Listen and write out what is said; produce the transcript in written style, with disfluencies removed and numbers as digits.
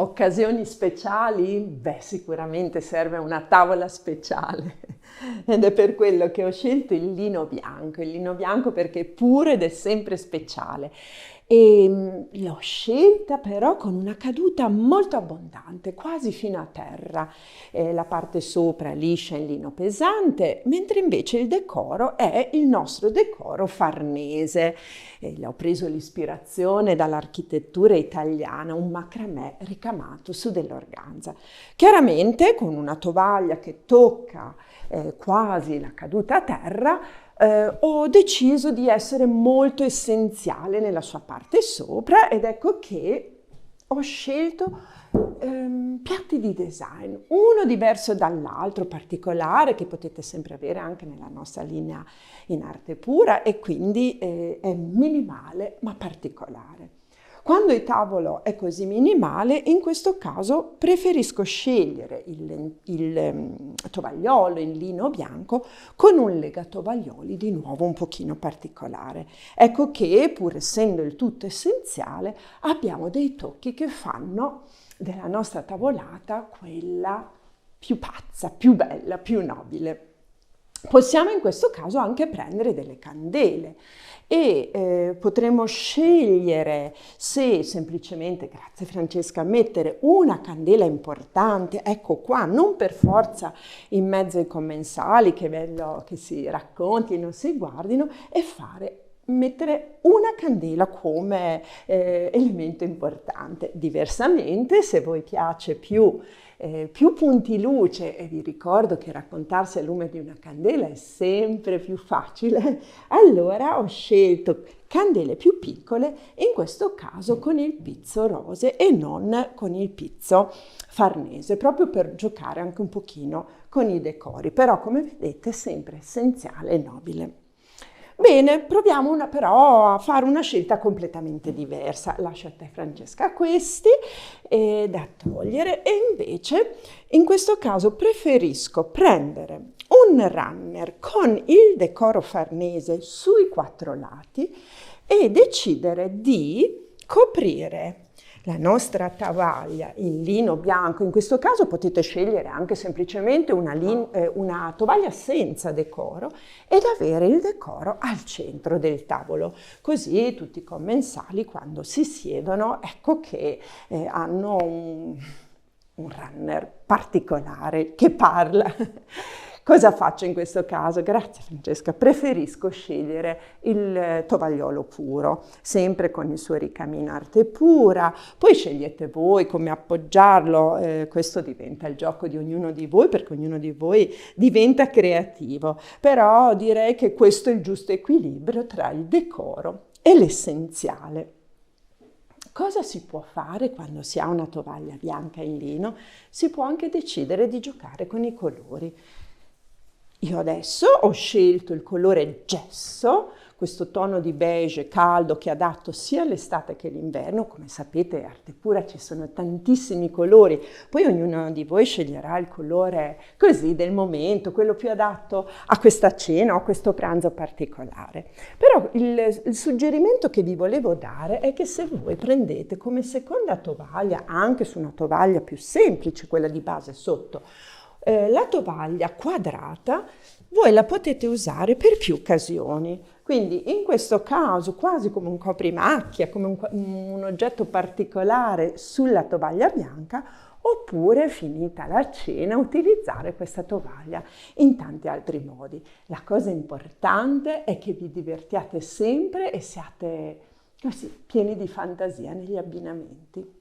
Occasioni speciali? Beh, sicuramente serve una tavola speciale ed è per quello che ho scelto il lino bianco perché è puro ed è sempre speciale. E l'ho scelta però con una caduta molto abbondante, quasi fino a terra. La parte sopra liscia in lino pesante, mentre invece il decoro è il nostro decoro farnese. Ho preso l'ispirazione dall'architettura italiana, un macramè ricamato su dell'organza. Chiaramente con una tovaglia che tocca quasi la caduta a terra, ho deciso di essere molto essenziale nella sua parte sopra ed ecco che ho scelto piatti di design, uno diverso dall'altro, particolare, che potete sempre avere anche nella nostra linea in arte pura e quindi è minimale ma particolare. Quando il tavolo è così minimale, in questo caso preferisco scegliere il tovagliolo in lino bianco con un legatovaglioli di nuovo un pochino particolare. Ecco che, pur essendo il tutto essenziale, abbiamo dei tocchi che fanno della nostra tavolata quella più pazza, più bella, più nobile. Possiamo in questo caso anche prendere delle candele e potremo scegliere se semplicemente, grazie Francesca, mettere una candela importante, ecco qua, non per forza in mezzo ai commensali, che è bello che si raccontino, si guardino, e mettere una candela come elemento importante. Diversamente, se voi piace più punti luce, e vi ricordo che raccontarsi al lume di una candela è sempre più facile, allora ho scelto candele più piccole, in questo caso con il pizzo rose e non con il pizzo farnese, proprio per giocare anche un pochino con i decori, però come vedete sempre essenziale e nobile. Bene, proviamo però a fare una scelta completamente diversa. Lascio a te Francesca questi da togliere e invece in questo caso preferisco prendere un runner con il decoro farnese sui 4 lati e decidere di coprire la nostra tovaglia in lino bianco. In questo caso potete scegliere anche semplicemente una tovaglia senza decoro ed avere il decoro al centro del tavolo, così tutti i commensali quando si siedono ecco che hanno un runner particolare che parla. Cosa faccio in questo caso? Grazie Francesca, preferisco scegliere il tovagliolo puro, sempre con il suo ricamino arte pura, poi scegliete voi come appoggiarlo, questo diventa il gioco di ognuno di voi perché ognuno di voi diventa creativo, però direi che questo è il giusto equilibrio tra il decoro e l'essenziale. Cosa si può fare quando si ha una tovaglia bianca in lino? Si può anche decidere di giocare con i colori. Io adesso ho scelto il colore gesso, questo tono di beige caldo che è adatto sia all'estate che all'inverno. Come sapete, arte pura ci sono tantissimi colori, poi ognuno di voi sceglierà il colore così del momento, quello più adatto a questa cena o a questo pranzo particolare. Però il suggerimento che vi volevo dare è che se voi prendete come seconda tovaglia, anche su una tovaglia più semplice, quella di base sotto, la tovaglia quadrata, voi la potete usare per più occasioni. Quindi in questo caso quasi come un coprimacchia, come un oggetto particolare sulla tovaglia bianca, oppure finita la cena utilizzare questa tovaglia in tanti altri modi. La cosa importante è che vi divertiate sempre e siate così pieni di fantasia negli abbinamenti.